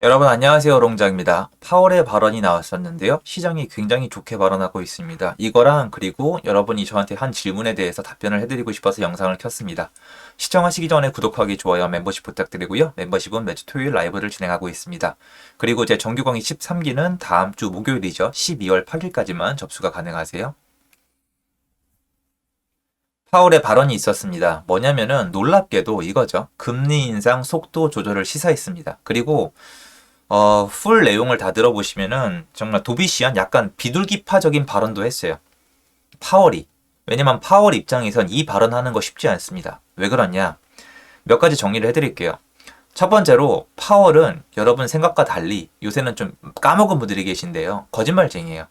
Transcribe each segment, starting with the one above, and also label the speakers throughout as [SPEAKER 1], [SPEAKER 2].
[SPEAKER 1] 여러분 안녕하세요. 롱장입니다. 파월의 발언이 나왔었는데요. 시장이 굉장히 좋게 발언하고 있습니다. 이거랑 그리고 여러분이 저한테 한 질문에 대해서 답변을 해드리고 싶어서 영상을 켰습니다. 시청하시기 전에 구독하기, 좋아요, 멤버십 부탁드리고요. 멤버십은 매주 토요일 라이브를 진행하고 있습니다. 그리고 제 정규강의 13기는 다음 주 목요일이죠. 12월 8일까지만 접수가 가능하세요. 파월의 발언이 있었습니다. 뭐냐면은 놀랍게도 이거죠. 금리 인상 속도 조절을 시사했습니다. 그리고 풀 내용을 다 들어보시면은 정말 도비시한 약간 비둘기파적인 발언도 했어요. 파월이. 왜냐면 파월 입장에선 이 발언하는 거 쉽지 않습니다. 왜 그러냐? 몇 가지 정리를 해드릴게요. 첫 번째로 파월은 여러분 생각과 달리 요새는 좀 까먹은 분들이 계신데요. 거짓말쟁이에요.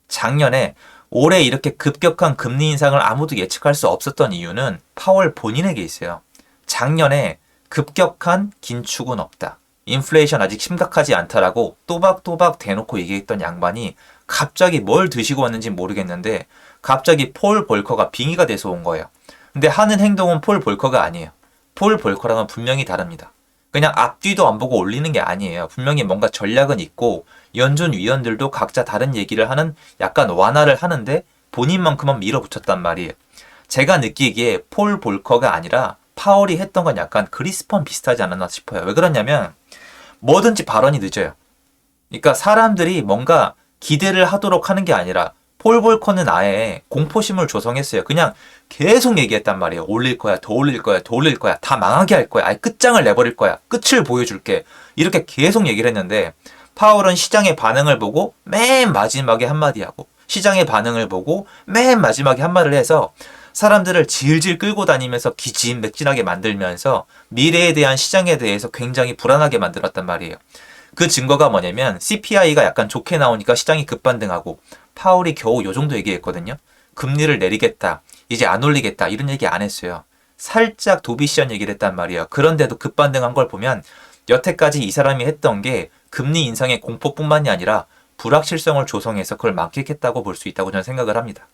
[SPEAKER 1] 작년에 올해 이렇게 급격한 금리 인상을 아무도 예측할 수 없었던 이유는 파월 본인에게 있어요. 작년에 급격한 긴축은 없다. 인플레이션 아직 심각하지 않다라고 또박또박 대놓고 얘기했던 양반이 갑자기 뭘 드시고 왔는지 모르겠는데 갑자기 폴 볼커가 빙의가 돼서 온 거예요. 근데 하는 행동은 폴 볼커가 아니에요. 폴 볼커랑은 분명히 다릅니다. 그냥 앞뒤도 안 보고 올리는 게 아니에요. 분명히 뭔가 전략은 있고 연준 위원들도 각자 다른 얘기를 하는 약간 완화를 하는데 본인만큼은 밀어붙였단 말이에요. 제가 느끼기에 폴 볼커가 아니라 파월이 했던 건 약간 그리스펀 비슷하지 않았나 싶어요. 왜 그러냐면 뭐든지 발언이 늦어요. 그러니까 사람들이 뭔가 기대를 하도록 하는 게 아니라 폴 볼커는 아예 공포심을 조성했어요. 그냥 계속 얘기했단 말이에요. 올릴 거야, 더 올릴 거야, 더 올릴 거야, 다 망하게 할 거야, 아예 끝장을 내버릴 거야, 끝을 보여줄게. 이렇게 계속 얘기를 했는데 파월은 시장의 반응을 보고 맨 마지막에 한마디 하고 시장의 반응을 보고 맨 마지막에 한마디를 해서 사람들을 질질 끌고 다니면서 기진맥진하게 만들면서 미래에 대한 시장에 대해서 굉장히 불안하게 만들었단 말이에요. 그 증거가 뭐냐면 CPI가 약간 좋게 나오니까 시장이 급반등하고 파월이 겨우 요 정도 얘기했거든요. 금리를 내리겠다. 이제 안 올리겠다. 이런 얘기 안 했어요. 살짝 도비시한 얘기를 했단 말이에요. 그런데도 급반등한 걸 보면 여태까지 이 사람이 했던 게 금리 인상의 공포뿐만이 아니라 불확실성을 조성해서 그걸 만끽했다고 볼 수 있다고 저는 생각을 합니다.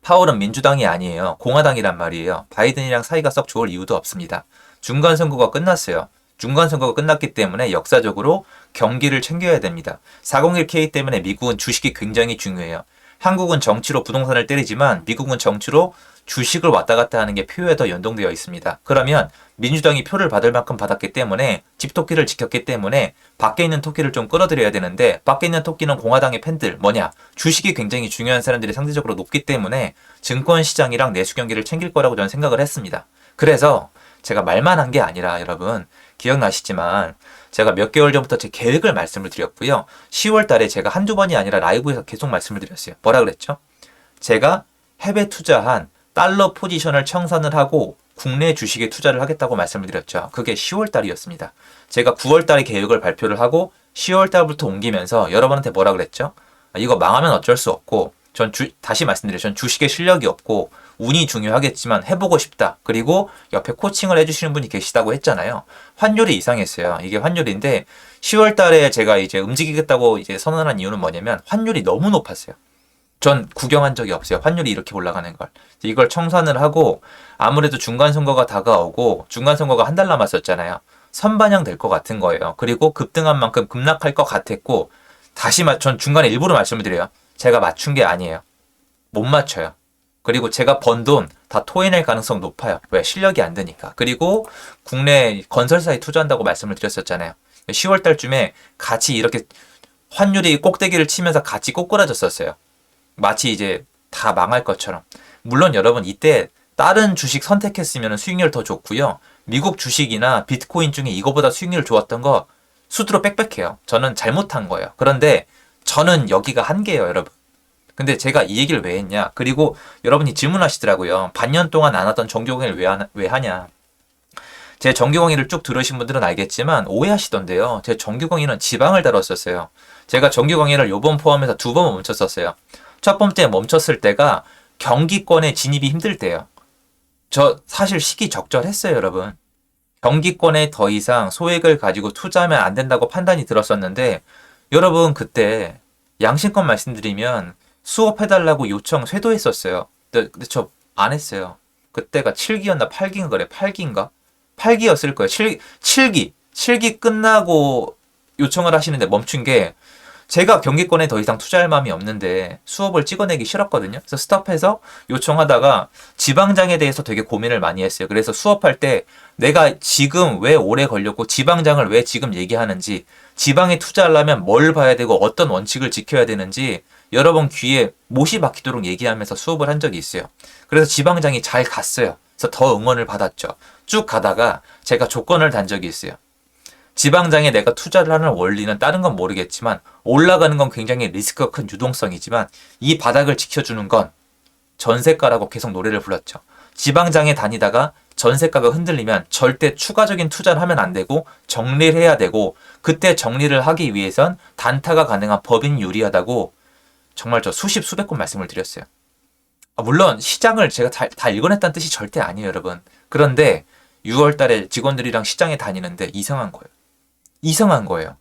[SPEAKER 1] 파월은 민주당이 아니에요. 공화당이란 말이에요. 바이든이랑 사이가 썩 좋을 이유도 없습니다. 중간선거가 끝났어요. 중간선거가 끝났기 때문에 역사적으로 경기를 챙겨야 됩니다. 401k 때문에 미국은 주식이 굉장히 중요해요. 한국은 정치로 부동산을 때리지만 미국은 정치로 주식을 왔다 갔다 하는 게 표에 더 연동되어 있습니다. 그러면 민주당이 표를 받을 만큼 받았기 때문에 집토끼를 지켰기 때문에 밖에 있는 토끼를 좀 끌어들여야 되는데 밖에 있는 토끼는 공화당의 팬들 뭐냐 주식이 굉장히 중요한 사람들이 상대적으로 높기 때문에 증권시장이랑 내수 경기를 챙길 거라고 저는 생각을 했습니다. 그래서 제가 말만 한 게 아니라 여러분 기억나시지만 제가 몇 개월 전부터 제 계획을 말씀을 드렸고요. 10월 달에 제가 한두 번이 아니라 라이브에서 계속 말씀을 드렸어요. 뭐라 그랬죠? 제가 해외 투자한 달러 포지션을 청산을 하고 국내 주식에 투자를 하겠다고 말씀을 드렸죠. 그게 10월 달이었습니다. 제가 9월 달에 계획을 발표를 하고 10월 달부터 옮기면서 여러분한테 뭐라 그랬죠? 이거 망하면 어쩔 수 없고 다시 말씀드려요. 전 주식에 실력이 없고 운이 중요하겠지만 해보고 싶다. 그리고 옆에 코칭을 해주시는 분이 계시다고 했잖아요. 환율이 이상했어요. 이게 환율인데 10월 달에 제가 이제 움직이겠다고 이제 선언한 이유는 뭐냐면 환율이 너무 높았어요. 전 구경한 적이 없어요. 환율이 이렇게 올라가는 걸. 이걸 청산을 하고 아무래도 중간선거가 다가오고 중간선거가 한 달 남았었잖아요. 선반영 될 것 같은 거예요. 그리고 급등한 만큼 급락할 것 같았고 전 중간에 일부러 말씀을 드려요. 제가 맞춘 게 아니에요. 못 맞춰요. 그리고 제가 번 돈 다 토해낼 가능성 높아요. 왜? 실력이 안 되니까. 그리고 국내 건설사에 투자한다고 말씀을 드렸었잖아요. 10월 달쯤에 같이 이렇게 환율이 꼭대기를 치면서 같이 꼬꾸라졌었어요. 마치 이제 다 망할 것처럼. 물론 여러분 이때 다른 주식 선택했으면 수익률 더 좋고요. 미국 주식이나 비트코인 중에 이거보다 수익률 좋았던 거 수두로 빽빽해요. 저는 잘못한 거예요. 그런데 저는 여기가 한계예요, 여러분. 근데 제가 이 얘기를 왜 했냐? 그리고 여러분이 질문하시더라고요. 반년 동안 안 하던 정규강의를 왜 하냐? 제 정규강의를 쭉 들으신 분들은 알겠지만 오해하시던데요. 제 정규강의는 지방을 다뤘었어요. 제가 정규강의를 요번 포함해서 두 번 멈췄었어요. 첫 번째 멈췄을 때가 경기권에 진입이 힘들 때예요. 저 사실 시기 적절했어요, 여러분. 경기권에 더 이상 소액을 가지고 투자하면 안 된다고 판단이 들었었는데 여러분 그때 양심껏 말씀드리면 수업해달라고 요청 쇄도했었어요. 근데 저 안 했어요. 그때가 7기였나 8기인가 그래. 8기인가? 8기였을 거예요. 7기. 실기 끝나고 요청을 하시는데 멈춘 게 제가 경기권에 더 이상 투자할 마음이 없는데 수업을 찍어내기 싫었거든요. 그래서 스톱해서 요청하다가 지방장에 대해서 되게 고민을 많이 했어요. 그래서 수업할 때 내가 지금 왜 오래 걸렸고 지방장을 왜 지금 얘기하는지, 지방에 투자하려면 뭘 봐야 되고 어떤 원칙을 지켜야 되는지 여러 번 귀에 못이 박히도록 얘기하면서 수업을 한 적이 있어요. 그래서 지방장이 잘 갔어요. 그래서 더 응원을 받았죠. 쭉 가다가 제가 조건을 단 적이 있어요. 지방장에 내가 투자를 하는 원리는 다른 건 모르겠지만 올라가는 건 굉장히 리스크가 큰 유동성이지만 이 바닥을 지켜주는 건 전세가라고 계속 노래를 불렀죠. 지방장에 다니다가 전세가가 흔들리면 절대 추가적인 투자를 하면 안 되고 정리를 해야 되고, 그때 정리를 하기 위해선 단타가 가능한 법인이 유리하다고 정말 저 수십 수백 건 말씀을 드렸어요. 물론 시장을 제가 다 읽어냈다는 뜻이 절대 아니에요, 여러분. 그런데 6월 달에 직원들이랑 시장에 다니는데 이상한 거예요. 이상한 거예요.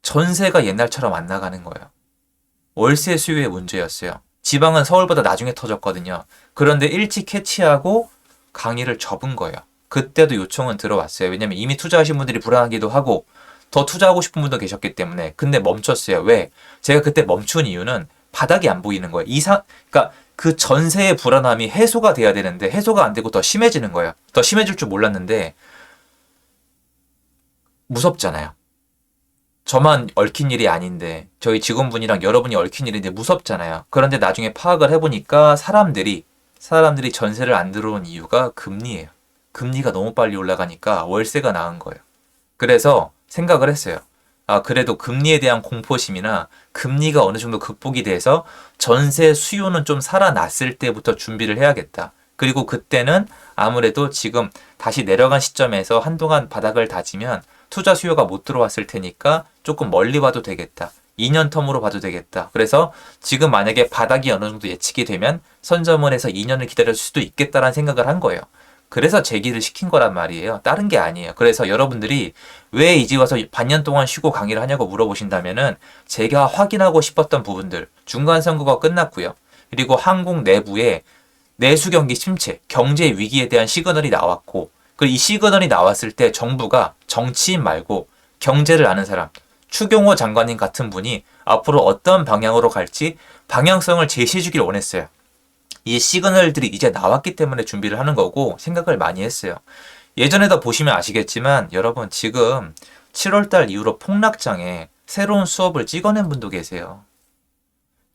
[SPEAKER 1] 전세가 옛날처럼 안 나가는 거예요. 월세 수요의 문제였어요. 지방은 서울보다 나중에 터졌거든요. 그런데 일찍 캐치하고 강의를 접은 거예요. 그때도 요청은 들어왔어요. 왜냐면 이미 투자하신 분들이 불안하기도 하고 더 투자하고 싶은 분도 계셨기 때문에. 근데 멈췄어요. 왜? 제가 그때 멈춘 이유는 바닥이 안 보이는 거예요. 그러니까 그 전세의 불안함이 해소가 돼야 되는데 해소가 안 되고 더 심해지는 거예요. 더 심해질 줄 몰랐는데 무섭잖아요. 저만 얽힌 일이 아닌데, 저희 직원분이랑 여러분이 얽힌 일인데 무섭잖아요. 그런데 나중에 파악을 해보니까 사람들이 전세를 안 들어온 이유가 금리예요. 금리가 너무 빨리 올라가니까 월세가 나은 거예요. 그래서 생각을 했어요. 그래도 금리에 대한 공포심이나 금리가 어느 정도 극복이 돼서 전세 수요는 좀 살아났을 때부터 준비를 해야겠다. 그리고 그때는 아무래도 지금 다시 내려간 시점에서 한동안 바닥을 다지면 투자 수요가 못 들어왔을 테니까 조금 멀리 봐도 되겠다. 2년 텀으로 봐도 되겠다. 그래서 지금 만약에 바닥이 어느 정도 예측이 되면 선점을 해서 2년을 기다릴 수도 있겠다라는 생각을 한 거예요. 그래서 제기를 시킨 거란 말이에요. 다른 게 아니에요. 그래서 여러분들이 왜 이제 와서 반년 동안 쉬고 강의를 하냐고 물어보신다면은 제가 확인하고 싶었던 부분들, 중간 선거가 끝났고요. 그리고 한국 내부에 내수 경기 침체, 경제 위기에 대한 시그널이 나왔고, 그리고 이 시그널이 나왔을 때 정부가 정치인 말고 경제를 아는 사람, 추경호 장관님 같은 분이 앞으로 어떤 방향으로 갈지 방향성을 제시해 주길 원했어요. 이 시그널들이 이제 나왔기 때문에 준비를 하는 거고 생각을 많이 했어요. 예전에도 보시면 아시겠지만 여러분 지금 7월달 이후로 폭락장에 새로운 수업을 찍어낸 분도 계세요.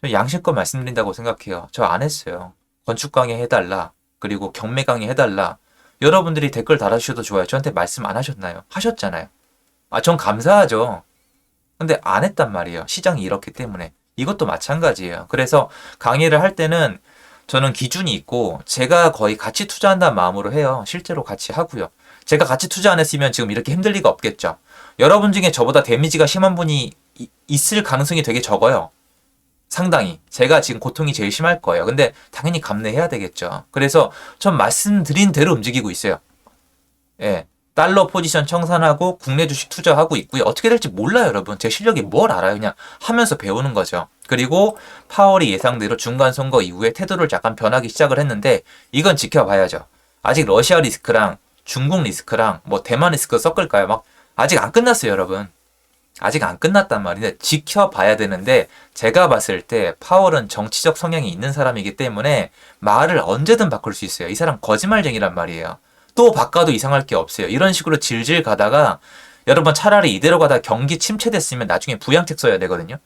[SPEAKER 1] 양심껏 말씀드린다고 생각해요. 저 안 했어요. 건축 강의 해달라. 그리고 경매 강의 해달라. 여러분들이 댓글 달아주셔도 좋아요. 저한테 말씀 안 하셨나요? 하셨잖아요. 전 감사하죠. 근데 안 했단 말이에요. 시장이 이렇기 때문에. 이것도 마찬가지예요. 그래서 강의를 할 때는 저는 기준이 있고 제가 거의 같이 투자한다는 마음으로 해요. 실제로 같이 하고요. 제가 같이 투자 안 했으면 지금 이렇게 힘들 리가 없겠죠. 여러분 중에 저보다 데미지가 심한 분이 있을 가능성이 되게 적어요. 상당히. 제가 지금 고통이 제일 심할 거예요. 근데 당연히 감내해야 되겠죠. 그래서 전 말씀드린 대로 움직이고 있어요. 예. 달러 포지션 청산하고 국내 주식 투자하고 있고요. 어떻게 될지 몰라요, 여러분. 제 실력이 뭘 알아요. 그냥 하면서 배우는 거죠. 그리고 파월이 예상대로 중간 선거 이후에 태도를 약간 변하기 시작을 했는데 이건 지켜봐야죠. 아직 러시아 리스크랑 중국 리스크랑 뭐 대만 리스크 섞을까요? 막 아직 안 끝났어요, 여러분. 아직 안 끝났단 말인데 지켜봐야 되는데 제가 봤을 때 파월은 정치적 성향이 있는 사람이기 때문에 말을 언제든 바꿀 수 있어요. 이 사람 거짓말쟁이란 말이에요. 또 바꿔도 이상할 게 없어요. 이런 식으로 질질 가다가 여러분 차라리 이대로 가다 경기 침체됐으면 나중에 부양책 써야 되거든요.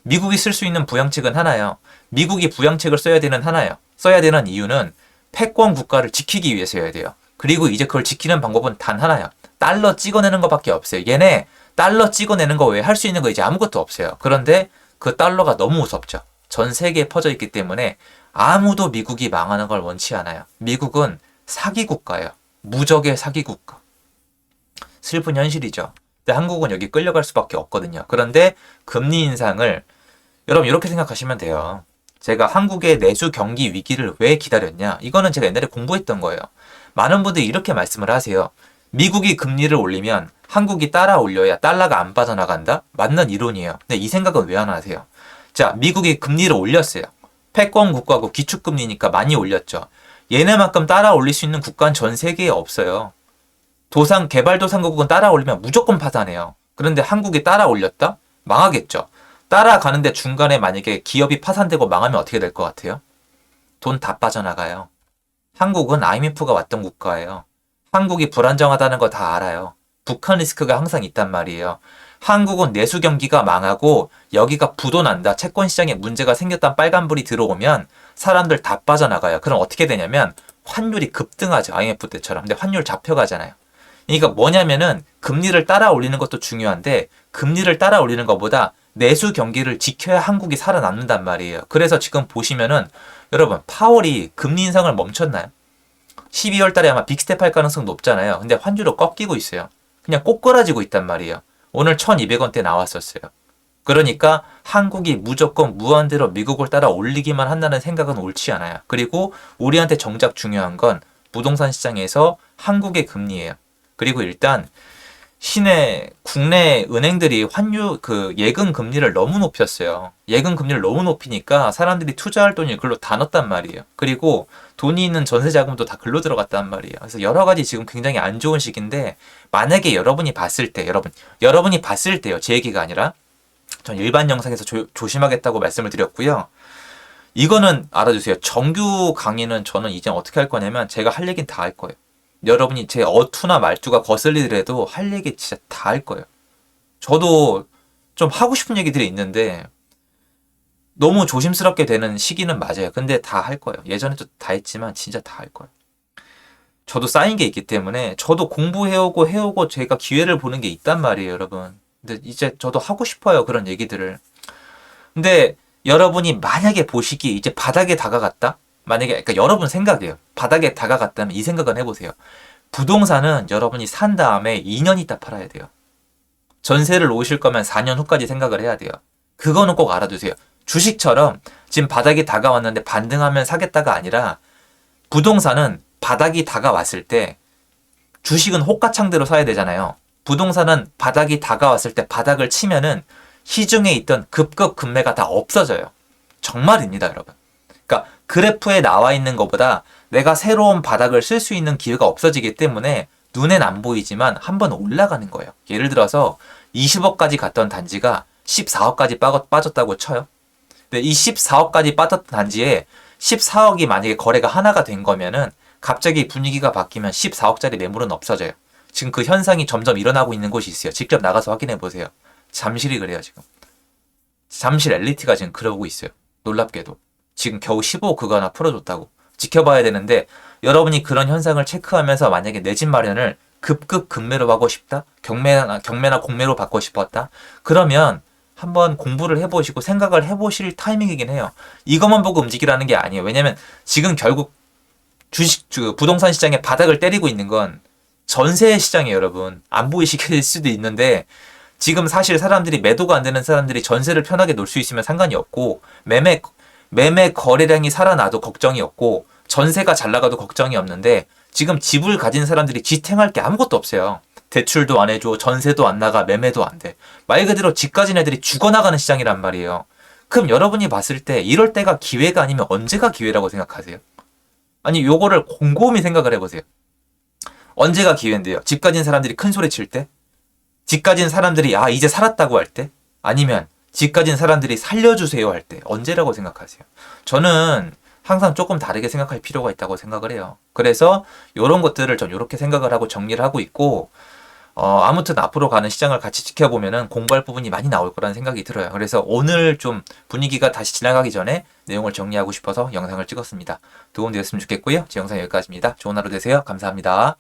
[SPEAKER 1] 미국이 쓸 수 있는 부양책은 하나예요. 미국이 부양책을 써야 되는 하나예요. 써야 되는 이유는 패권 국가를 지키기 위해서여야 돼요. 그리고 이제 그걸 지키는 방법은 단 하나예요. 달러 찍어내는 것밖에 없어요. 얘네 달러 찍어내는 거 외에 할 수 있는 거 이제 아무것도 없어요. 그런데 그 달러가 너무 무섭죠. 전 세계에 퍼져 있기 때문에 아무도 미국이 망하는 걸 원치 않아요. 미국은 사기 국가예요. 무적의 사기 국가. 슬픈 현실이죠. 근데 한국은 여기 끌려갈 수밖에 없거든요. 그런데 금리 인상을 여러분 이렇게 생각하시면 돼요. 제가 한국의 내수 경기 위기를 왜 기다렸냐? 이거는 제가 옛날에 공부했던 거예요. 많은 분들이 이렇게 말씀을 하세요. 미국이 금리를 올리면 한국이 따라 올려야 달러가 안 빠져나간다? 맞는 이론이에요. 근데 이 생각은 왜 안 하세요? 자, 미국이 금리를 올렸어요. 패권 국가고 기축금리니까 많이 올렸죠. 얘네만큼 따라 올릴 수 있는 국가는 전 세계에 없어요. 개발도상국은 따라 올리면 무조건 파산해요. 그런데 한국이 따라 올렸다? 망하겠죠. 따라가는데 중간에 만약에 기업이 파산되고 망하면 어떻게 될 것 같아요? 돈 다 빠져나가요. 한국은 IMF가 왔던 국가예요. 한국이 불안정하다는 거 다 알아요. 북한 리스크가 항상 있단 말이에요. 한국은 내수 경기가 망하고 여기가 부도난다. 채권 시장에 문제가 생겼단 빨간불이 들어오면 사람들 다 빠져나가요. 그럼 어떻게 되냐면 환율이 급등하죠. IMF 때처럼. 근데 환율 잡혀가잖아요. 그러니까 뭐냐면은 금리를 따라 올리는 것도 중요한데 금리를 따라 올리는 것보다 내수 경기를 지켜야 한국이 살아남는단 말이에요. 그래서 지금 보시면은 여러분 파월이 금리 인상을 멈췄나요? 12월 달에 아마 빅스텝 할 가능성 높잖아요. 근데 환율은 꺾이고 있어요. 그냥 꼬꾸라지고 있단 말이에요. 오늘 1200원대 나왔었어요. 그러니까 한국이 무조건 무한대로 미국을 따라 올리기만 한다는 생각은 옳지 않아요. 그리고 우리한테 정작 중요한 건 부동산 시장에서 한국의 금리예요. 그리고 일단 국내 은행들이 예금 금리를 너무 높였어요. 예금 금리를 너무 높이니까 사람들이 투자할 돈이 글로 다 넣었단 말이에요. 그리고 돈이 있는 전세 자금도 다 글로 들어갔단 말이에요. 그래서 여러 가지 지금 굉장히 안 좋은 시기인데 만약에 여러분이 봤을 때, 여러분이 봤을 때요. 제 얘기가 아니라 전 일반 영상에서 조심하겠다고 말씀을 드렸고요. 이거는 알아주세요. 정규 강의는 저는 이제 어떻게 할 거냐면 제가 할 얘기는 다 할 거예요. 여러분이 제 어투나 말투가 거슬리더라도 할 얘기 진짜 다 할 거예요. 저도 좀 하고 싶은 얘기들이 있는데 너무 조심스럽게 되는 시기는 맞아요. 근데 다 할 거예요. 예전에도 다 했지만 진짜 다 할 거예요. 저도 쌓인 게 있기 때문에 저도 공부해오고 제가 기회를 보는 게 있단 말이에요, 여러분. 근데 이제 저도 하고 싶어요, 그런 얘기들을. 근데 여러분이 만약에 보시기 이제 바닥에 다가갔다? 만약에 그러니까 여러분 생각이에요. 바닥에 다가갔다면 이 생각은 해보세요. 부동산은 여러분이 산 다음에 2년 있다 팔아야 돼요. 전세를 놓으실 거면 4년 후까지 생각을 해야 돼요. 그거는 꼭 알아두세요. 주식처럼 지금 바닥이 다가왔는데 반등하면 사겠다가 아니라 부동산은 바닥이 다가왔을 때 주식은 호가창대로 사야 되잖아요. 부동산은 바닥이 다가왔을 때 바닥을 치면은 시중에 있던 급급 금매가 다 없어져요. 정말입니다, 여러분. 그러니까 그래프에 나와 있는 것보다 내가 새로운 바닥을 쓸 수 있는 기회가 없어지기 때문에 눈엔 안 보이지만 한번 올라가는 거예요. 예를 들어서 20억까지 갔던 단지가 14억까지 빠졌다고 쳐요. 근데 이 14억까지 빠졌던 단지에 14억이 만약에 거래가 하나가 된 거면은 갑자기 분위기가 바뀌면 14억짜리 매물은 없어져요. 지금 그 현상이 점점 일어나고 있는 곳이 있어요. 직접 나가서 확인해 보세요. 잠실이 그래요, 지금. 잠실 엘리트가 지금 그러고 있어요. 놀랍게도. 지금 겨우 15억 그거 하나 풀어줬다고. 지켜봐야 되는데 여러분이 그런 현상을 체크하면서 만약에 내 집 마련을 급급 금매로 하고 싶다? 경매나 공매로 받고 싶었다? 그러면 한번 공부를 해보시고 생각을 해보실 타이밍이긴 해요. 이것만 보고 움직이라는 게 아니에요. 왜냐면 지금 결국 부동산 시장에 바닥을 때리고 있는 건 전세 시장이에요, 여러분. 안 보이실 수도 있는데 지금 사실 사람들이 매도가 안 되는 사람들이 전세를 편하게 놓을 수 있으면 상관이 없고 매매 거래량이 살아나도 걱정이 없고 전세가 잘 나가도 걱정이 없는데 지금 집을 가진 사람들이 지탱할 게 아무것도 없어요. 대출도 안 해줘, 전세도 안 나가, 매매도 안 돼. 말 그대로 집 가진 애들이 죽어나가는 시장이란 말이에요. 그럼 여러분이 봤을 때 이럴 때가 기회가 아니면 언제가 기회라고 생각하세요? 아니 요거를 곰곰이 생각을 해보세요. 언제가 기회인데요? 집 가진 사람들이 큰 소리 칠 때? 집 가진 사람들이 이제 살았다고 할 때? 아니면 집 가진 사람들이 살려주세요 할 때? 언제라고 생각하세요? 저는 항상 조금 다르게 생각할 필요가 있다고 생각을 해요. 그래서 이런 것들을 전 이렇게 생각을 하고 정리를 하고 있고 아무튼 앞으로 가는 시장을 같이 지켜보면은 공부할 부분이 많이 나올 거라는 생각이 들어요. 그래서 오늘 좀 분위기가 다시 지나가기 전에 내용을 정리하고 싶어서 영상을 찍었습니다. 도움되었으면 좋겠고요. 제 영상 여기까지입니다. 좋은 하루 되세요. 감사합니다.